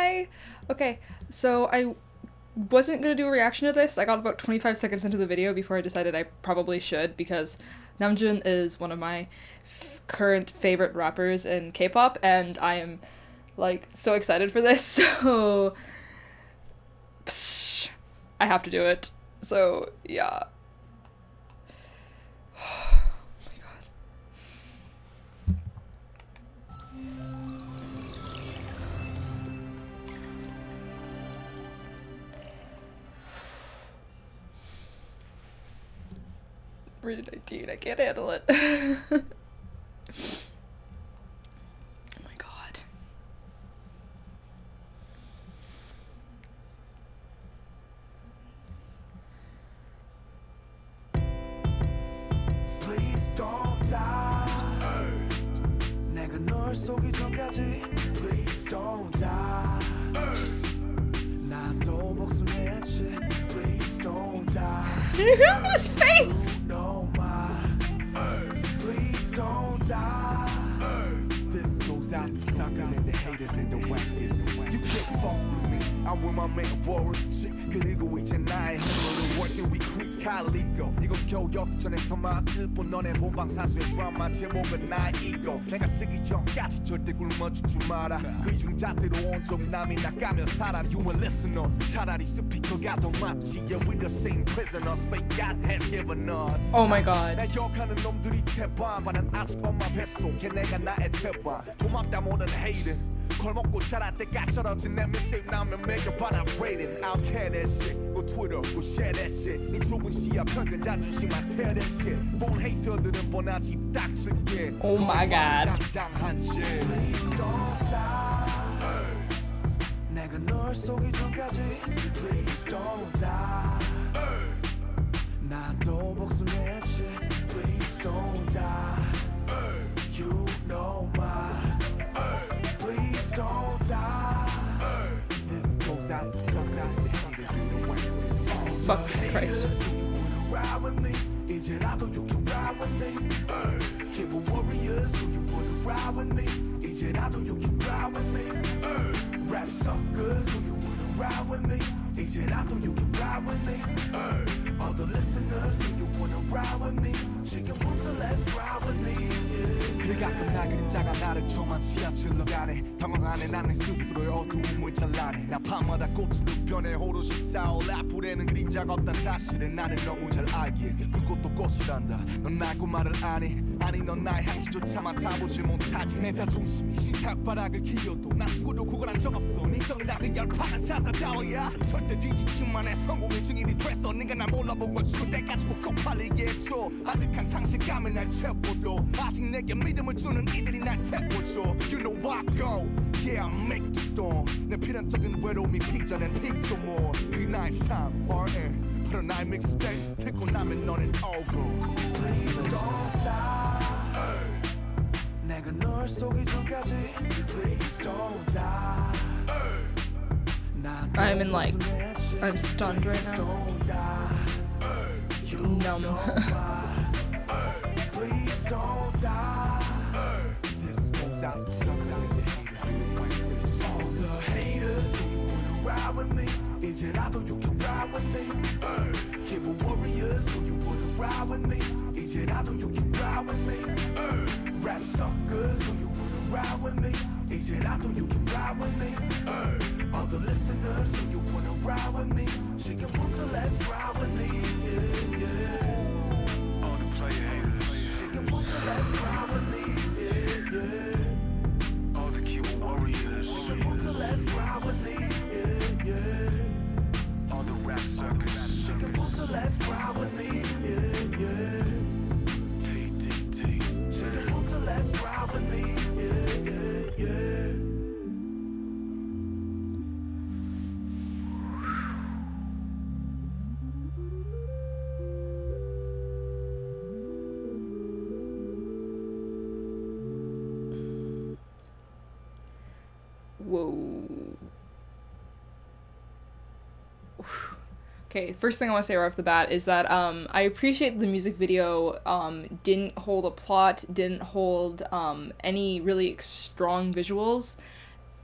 Hi! Okay, so I wasn't gonna do a reaction to this. I got about 25 seconds into the video before I decided I probably should, because Namjoon is one of my current favorite rappers in K-pop, and I am, like, so excited for this, so psh, I have to do it. So, yeah. Rated 19, I can't handle it. Oh my god. Please don't die. 내가 널 속이 전까지 Please don't die. 나도 복수해야지 Please don't die. His face! Please don't die. This goes out to suckers and the haters and the wackers. You can't fuck with me. I'm with my man Warren. 그리고 이제 나의 힘으로 working we crease 칼리고 이건 겨우 역전에서만 일본 너네 본방사수의 드라마 제목은 나의 이고 내가 뜨기 전까지 절대 굶어주지 마라 그 이중잣대로 온종일 남이 나가며 살아 You a listener 차라리 스피커가 더 맞지 Yeah we the same prisoners fate God has given us Oh my god 나 욕하는 놈들이 태반 난 아직 엄마 뱃속에 내가 나의 태반 고맙다 모든 hating 걸먹고 자랄 때까지 떨어진 내 믹스테이프 나오면 매겨봐라 rating I'll care that shit go Twitter go share that shit 네 좁은 시야 편견 자존심만 tear that shit 본 헤이터들은 뻔하지 딱쓰게 Oh my god 당당한 짓 Please don't die 내가 널 속이 전까지 Please don't die 나도 복수해야지 Please don't die You know my Please don't die. This goes out to suckers and the haters in the way. Fuck Christ. Ride with me. 이제 나도 you can ride with me. Keyboard warriors, do you wanna ride with me? 이제 나도 you can ride with me. Rap suckers, do you wanna ride with me? 이제 나도 you can ride with me. All the listeners, do you wanna ride with me? 지금부터 let's ride with me. 그래 가끔 나 그림자가 나를 조만 지하철로 가네 방황 안에 나는 스스로의 어두움을 잘라내 나 밤마다 꽃으로 변해 오롯이 타올라 불에는 그림자가 없단 사실을 나는 너무 잘 알기에 불꽃도 꽃이란다 넌 나고 말을 아니 아니 넌 나의 향기조차 맡아보질 못하지 내 자존심이 시삭바닥을 키워도 난 죽어도 구걸한 적 없어 네 정이나 그 열판한 자살타워야 절대 뒤지기만 해 성공의 증인이 됐어 네가 날 몰라보고 죽을 때까지 꼭 쪽팔리게 해줘 아득한 상실감에 날 채워도 아직 내게 믿음을 주는 이들이 날 태워줘 You know I go Yeah I make the storm 내 필연적인 외로움이 피자낸 피조물 그게 나의 삶 R.N. 그런 나의 믹스테이프 듣고 나면 너는 오고 Please don't die 내가 널 속이 전까지 Please don't die I'm in like I'm stunned right now numb Please don't die This goes out to suckers and the haters in the way All the haters do you wanna ride with me 이제 나도 you can ride with me Keyboard warriors do you wanna ride with me 이제 나도 you can ride with me Rap suckers do you wanna ride with me 이제 나도 you can ride with me All the listeners do you wanna ride with me 지금부터 let's ride with me yeah, yeah. All the player haters 지금부터 let's ride with me yeah, yeah. All the keyboard warriors 지금부터 let's ride with me yeah, yeah. All the rap suckers 지금부터 let's ride with me yeah, yeah. P.D.D 지금부터 let's ride with me yeah, yeah, yeah. Whoa. Okay, first thing I want to say right off the bat is that I appreciate the music video didn't hold a plot, didn't hold any really strong visuals,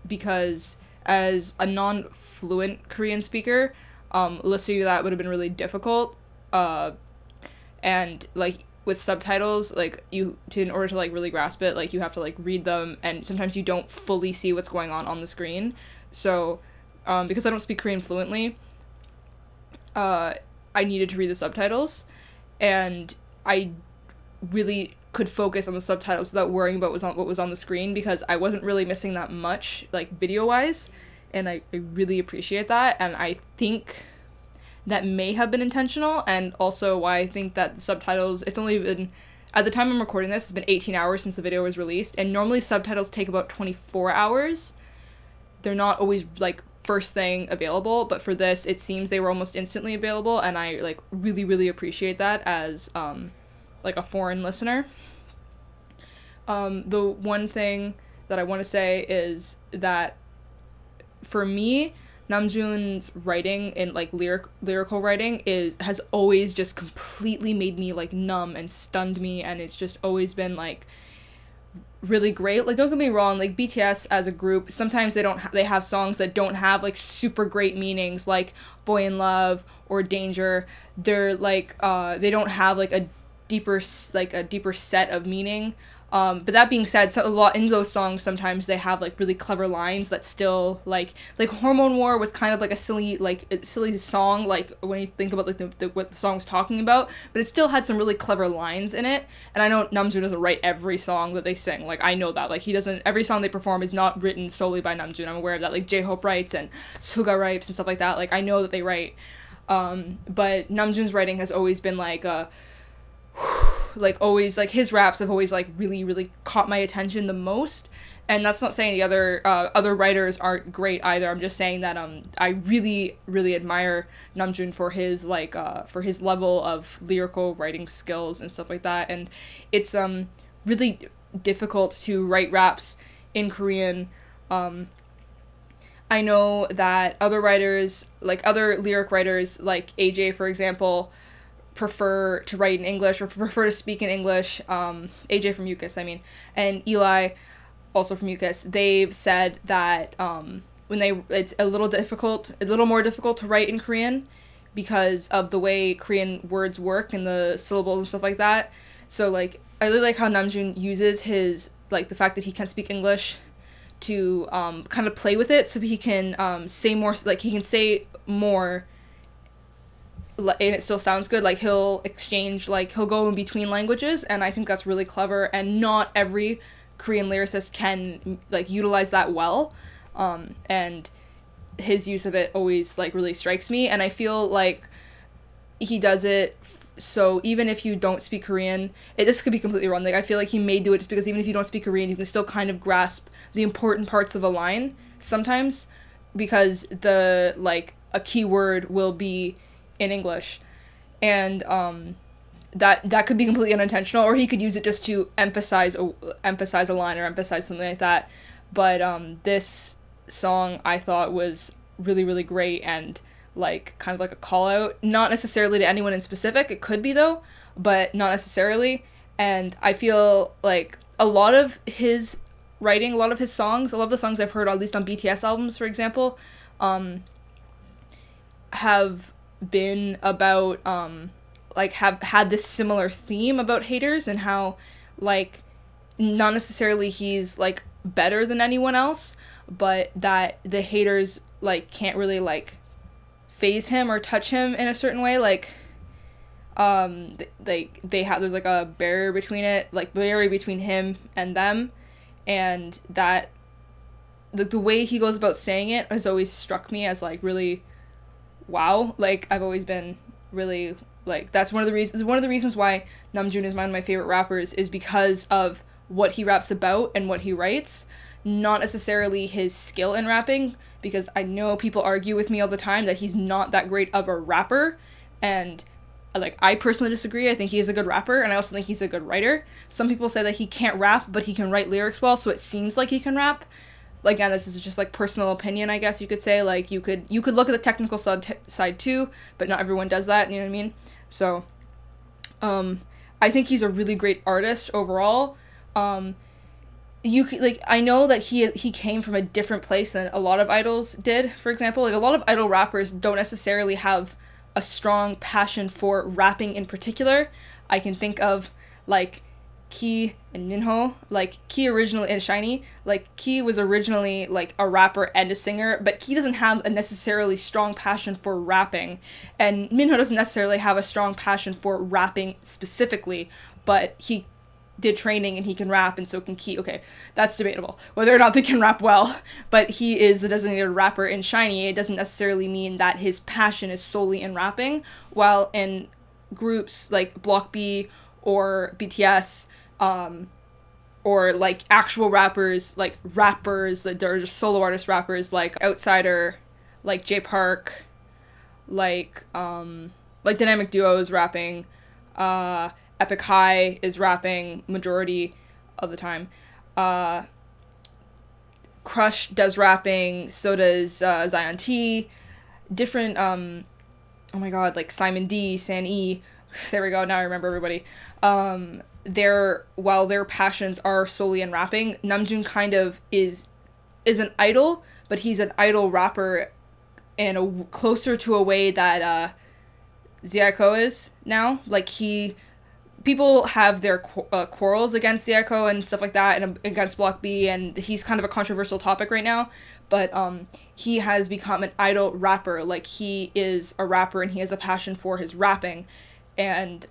because as a non-fluent Korean speaker, listening to that would have been really difficult. And like with subtitles, like in order to like really grasp it, like you have to like read them, and sometimes you don't fully see what's going on the screen. So because I don't speak Korean fluently, I needed to read the subtitles, and I really could focus on the subtitles without worrying about what was on the screen, because I wasn't really missing that much like video wise, and I really appreciate that. And I think that may have been intentional, and also why I think that the subtitles, it's only been, at the time I'm recording this, it's been 18 hours since the video was released, and normally subtitles take about 24 hours. They're not always like first thing available, but for this it seems they were almost instantly available, and I like really appreciate that as like a foreign listener. The one thing that I want to say is that for me, Namjoon's writing and like lyrical writing has always just completely made me like numb and stunned me, and it's just always been like really great. Like, don't get me wrong, like BTS as a group, sometimes they have songs that don't have like super great meanings, like Boy in Love or Danger. They're like they don't have like a deeper set of meaning. But that being said, a lot in those songs, sometimes they have like really clever lines that still like Hormone War was kind of like a silly song, like when you think about like what the song's talking about, but it still had some really clever lines in it. And I know Namjoon doesn't write every song that they sing, like I know that, like he doesn't, every song they perform is not written solely by Namjoon. I'm aware of that. Like J-Hope writes and Suga writes and stuff like that, like I know that they write, but Namjoon's writing has always been like like always, like his raps have always like really caught my attention the most. And that's not saying the other writers aren't great either. I'm just saying that I really admire Namjoon for his like for his level of lyrical writing skills and stuff like that. And it's really difficult to write raps in Korean. I know that other writers, like other lyric writers, like AJ for example, prefer to write in English or prefer to speak in English. AJ from UKIS, I mean, and Eli, also from UKIS, they've said that it's a little more difficult to write in Korean because of the way Korean words work and the syllables and stuff like that. So like I really like how Namjoon uses his like the fact that he can't speak English to kind of play with it, so he can say more, like he can say more and it still sounds good. Like he'll exchange, like he'll go in between languages, and I think that's really clever, and not every Korean lyricist can like utilize that well, and his use of it always like really strikes me, and I feel like he does it so even if you don't speak Korean, this could be completely wrong, like I feel like he may do it just because even if you don't speak Korean, you can still kind of grasp the important parts of a line sometimes, because the like a key word will be in English, and that could be completely unintentional, or he could use it just to emphasize a line or emphasize something like that. But this song I thought was really great, and like kind of like a call out, not necessarily to anyone in specific, it could be though, but not necessarily. And I feel like a lot of his writing, a lot of his songs, a lot of the songs I've heard, at least on BTS albums for example, have been about like have had this similar theme about haters, and how like not necessarily he's like better than anyone else, but that the haters like can't really like phase him or touch him in a certain way, like they have, there's like a barrier between him and them, and that the way he goes about saying it has always struck me as like really wow. Like I've always been really like, that's one of the reasons why Namjoon is one of my favorite rappers, is because of what he raps about and what he writes, not necessarily his skill in rapping, because I know people argue with me all the time that he's not that great of a rapper, and like I personally disagree. I think he is a good rapper, and I also think he's a good writer. Some people say that he can't rap, but he can write lyrics well, so it seems like he can rap. Like, again, this is just like personal opinion, I guess you could say. Like you could look at the technical side too, but not everyone does that, you know what I mean? So I think he's a really great artist overall. like, I know that he came from a different place than a lot of idols did, for example. Like, a lot of idol rappers don't necessarily have a strong passion for rapping in particular. I can think of, like, Key and Minho. Like, Key originally, and SHINee, like, Key was originally, like, a rapper and a singer, but Key doesn't have a necessarily strong passion for rapping, and Minho doesn't necessarily have a strong passion for rapping specifically, but he did training and he can rap, and so can Key. Okay, that's debatable whether or not they can rap well, but he is the designated rapper in SHINee. It doesn't necessarily mean that his passion is solely in rapping, while in groups like Block B or BTS, or like actual rappers, like rappers that they're just solo artist rappers, like Outsider, like J Park, like Dynamic Duo is rapping, Epic High is rapping majority of the time. Crush does rapping, so does Zion T. Different, oh my god, like Simon D, San E. There we go, now I remember everybody. While their passions are solely in rapping, Namjoon kind of is an idol, but he's an idol rapper in closer to a way that Ziaiko is now. Like, people have their quarrels against Ziaiko and stuff like that, and against Block B, and he's kind of a controversial topic right now, but he has become an idol rapper. Like, he is a rapper and he has a passion for his rapping, and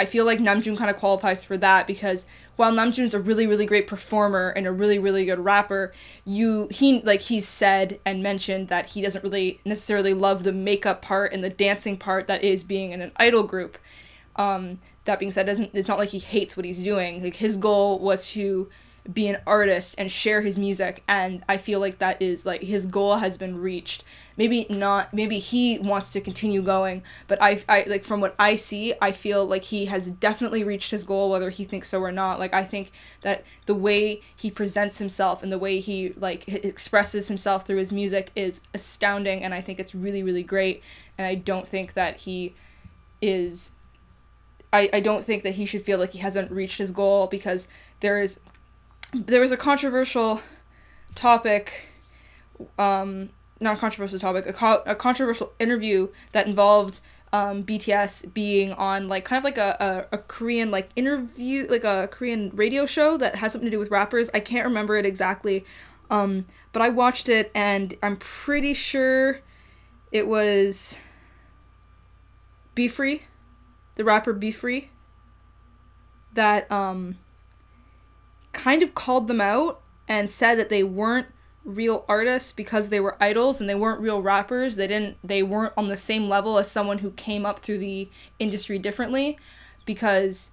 I feel like Namjoon kind of qualifies for that, because while Namjoon's a really, really great performer and a really, really good rapper, he's said and mentioned that he doesn't really necessarily love the makeup part and the dancing part that is being in an idol group. That being said, it's not like he hates what he's doing. Like, his goal was to be an artist and share his music, and I feel like that is, like, his goal has been reached. Maybe not, maybe he wants to continue going, but I like, from what I see, I feel like he has definitely reached his goal, whether he thinks so or not. Like, I think that the way he presents himself and the way he, like, expresses himself through his music is astounding, and I think it's really, really great, and I don't think that he is... I don't think that he should feel like he hasn't reached his goal, because there was a controversial topic, not controversial topic, a controversial interview that involved BTS being on, like, kind of like a Korean, like, interview, like a Korean radio show that has something to do with rappers. I can't remember it exactly, but I watched it, and I'm pretty sure it was Be Free, the rapper Be Free, that kind of called them out and said that they weren't real artists because they were idols and they weren't real rappers. They weren't on the same level as someone who came up through the industry differently, because,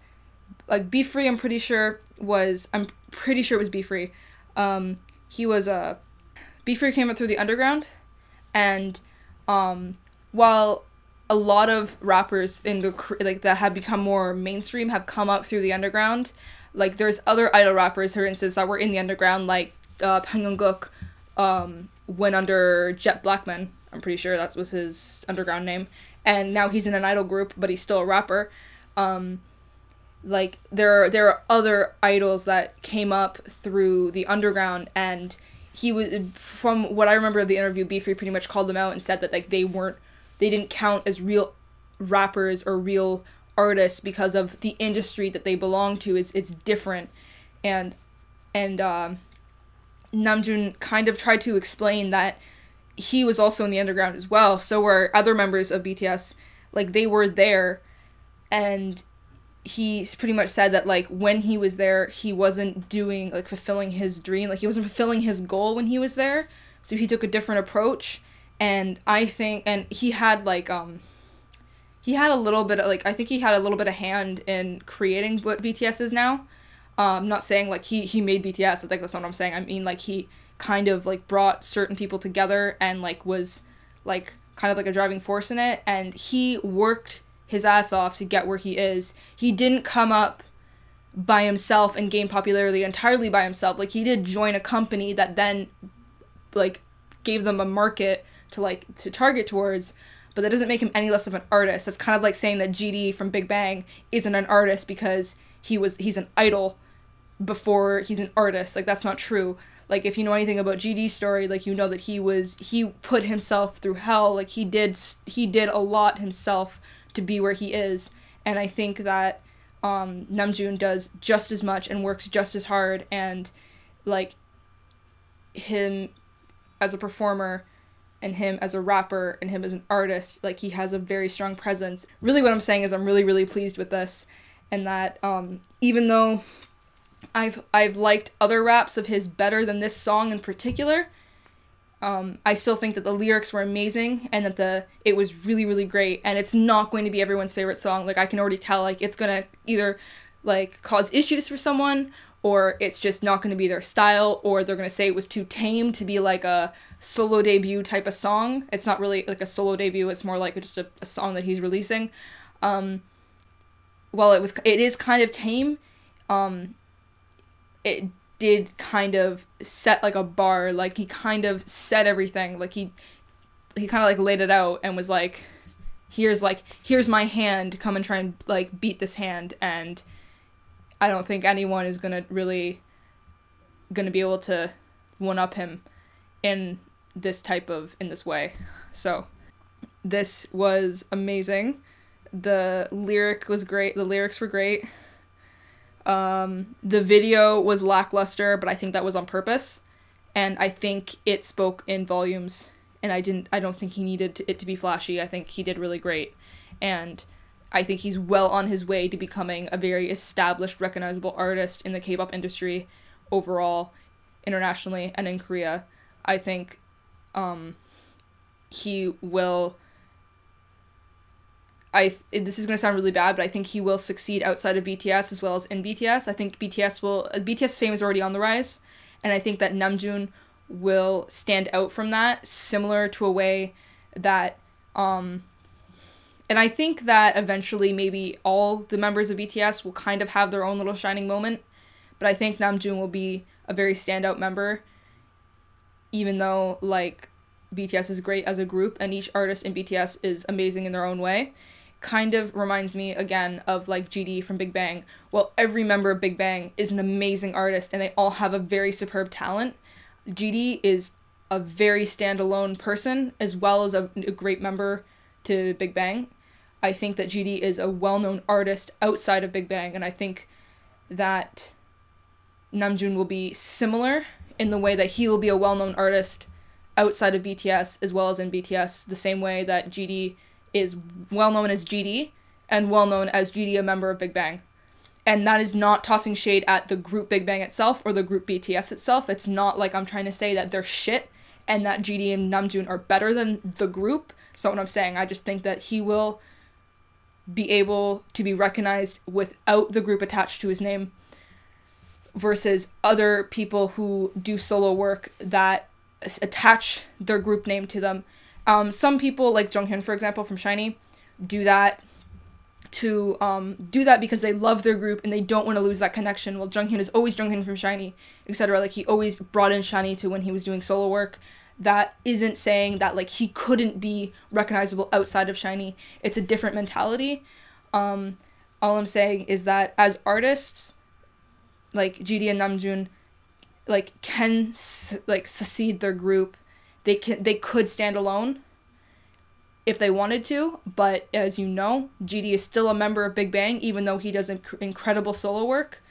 like, Be Free, I'm pretty sure it was Be Free. He was Be Free came up through the underground, and while a lot of rappers in the, like, that have become more mainstream have come up through the underground, like, there's other idol rappers, for instance, that were in the underground, like Pyongyanguk went under Jet Blackman. I'm pretty sure that was his underground name, and now he's in an idol group, but he's still a rapper. Like, there are other idols that came up through the underground, and he was, from what I remember of the interview, Be Free pretty much called them out and said that, like, they didn't count as real rappers or real artists because of the industry that they belong to. It's different, and Namjoon kind of tried to explain that he was also in the underground as well. So were other members of BTS. Like, they were there, and he pretty much said that, like, when he was there, he wasn't doing, like, fulfilling his dream. Like, he wasn't fulfilling his goal when he was there, so he took a different approach. And I think, and he had, like, he had a little bit of, like, I think he had a little bit of hand in creating what BTS is now. I'm not saying, like, he made BTS, I think that's not what I'm saying. I mean, like, he kind of, like, brought certain people together and, like, was, like, kind of like a driving force in it. And he worked his ass off to get where he is. He didn't come up by himself and gain popularity entirely by himself. Like, he did join a company that then, like, gave them a market to target towards, but that doesn't make him any less of an artist. That's kind of like saying that GD from Big Bang isn't an artist because he's an idol before he's an artist. Like, that's not true. Like, if you know anything about GD's story, like, you know that he put himself through hell. Like, he did a lot himself to be where he is. And I think that Namjoon does just as much and works just as hard, and like, him as a performer and him as a rapper and him as an artist, like, he has a very strong presence. Really what I'm saying is I'm really, really pleased with this, and that even though I've liked other raps of his better than this song in particular, I still think that the lyrics were amazing and that it was really, really great, and it's not going to be everyone's favorite song. Like, I can already tell, like, it's gonna either like cause issues for someone, or it's just not going to be their style, or they're going to say it was too tame to be like a solo debut type of song. It's not really like a solo debut, it's more like just a song that he's releasing. Well, it is kind of tame. It did kind of set like a bar, like he kind of said everything, like he kind of like laid it out and was like, here's my hand, come and try and like beat this hand. And I don't think anyone is gonna be able to one up him in this way. So this was amazing. The lyric was great. The lyrics were great. The video was lackluster, but I think that was on purpose, and I think it spoke in volumes, and I don't think he needed it to be flashy. I think he did really great, and I think he's well on his way to becoming a very established, recognizable artist in the K-pop industry overall, internationally, and in Korea. I think he will... this is going to sound really bad, but I think he will succeed outside of BTS as well as in BTS. I think BTS fame is already on the rise, and I think that Namjoon will stand out from that, similar to a way that, and I think that eventually maybe all the members of BTS will kind of have their own little shining moment, but I think Namjoon will be a very standout member, even though, like, BTS is great as a group, and each artist in BTS is amazing in their own way. Kind of reminds me again of like GD from Big Bang. Well, every member of Big Bang is an amazing artist and they all have a very superb talent. GD is a very standalone person as well as a great member to Big Bang. I think that GD is a well-known artist outside of Big Bang, and I think that Namjoon will be similar in the way that he will be a well-known artist outside of BTS as well as in BTS, the same way that GD is well known as GD and well known as GD, a member of Big Bang. And that is not tossing shade at the group Big Bang itself or the group BTS itself. It's not like I'm trying to say that they're shit and that GD and Namjoon are better than the group. That's not what I'm saying. I just think that he will be able to be recognized without the group attached to his name versus other people who do solo work that attach their group name to them. Some people, like Jonghyun, for example, from SHINee, do that because they love their group and they don't want to lose that connection. Well, Jonghyun is always Jonghyun from SHINee, etc. Like, he always brought in SHINee to when he was doing solo work. That isn't saying that, like, he couldn't be recognizable outside of SHINee. It's a different mentality. All I'm saying is that as artists, like, GD and Namjoon, like, can, like, succeed their group. They could stand alone if they wanted to, but as you know, GD is still a member of Big Bang, even though he does incredible solo work.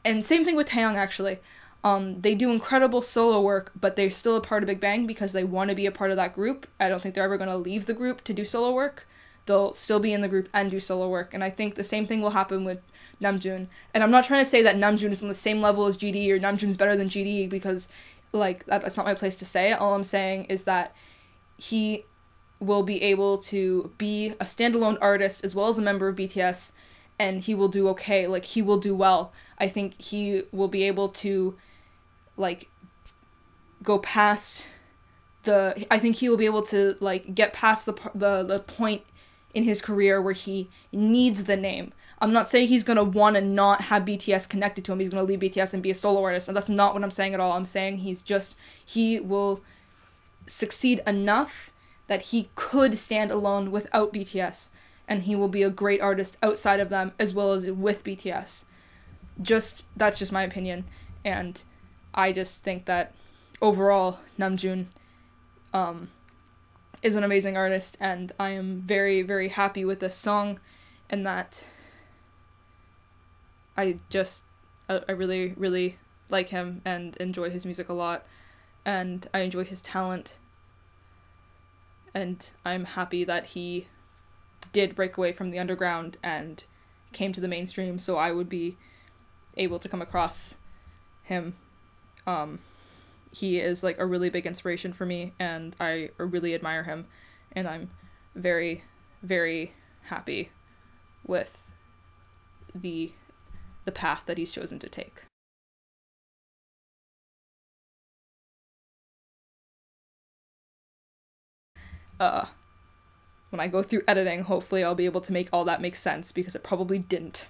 And same thing with Taeyong, actually. They do incredible solo work, but they're still a part of Big Bang because they want to be a part of that group. I don't think they're ever going to leave the group to do solo work. They'll still be in the group and do solo work, and I think the same thing will happen with Namjoon. And I'm not trying to say that Namjoon is on the same level as GD or Namjoon is better than GD, because, like, that's not my place to say. All I'm saying is that he will be able to be a standalone artist as well as a member of BTS, and he will do okay. Like, he will do well. I think he will be able to, like, go past I think he will be able to, like, get past the point in his career where he needs the name. I'm not saying he's going to want to not have BTS connected to him. He's going to leave BTS and be a solo artist, and that's not what I'm saying at all. I'm saying he will succeed enough that he could stand alone without BTS, and he will be a great artist outside of them as well as with BTS. that's just my opinion, and I just think that overall Namjoon is an amazing artist, and I am very, very happy with this song, and that I really, really like him and enjoy his music a lot, and I enjoy his talent, and I'm happy that he did break away from the underground and came to the mainstream so I would be able to come across him. He is like a really big inspiration for me, and I really admire him, and I'm very, very happy with the path that he's chosen to take. When I go through editing, hopefully I'll be able to make all that make sense, because it probably didn't.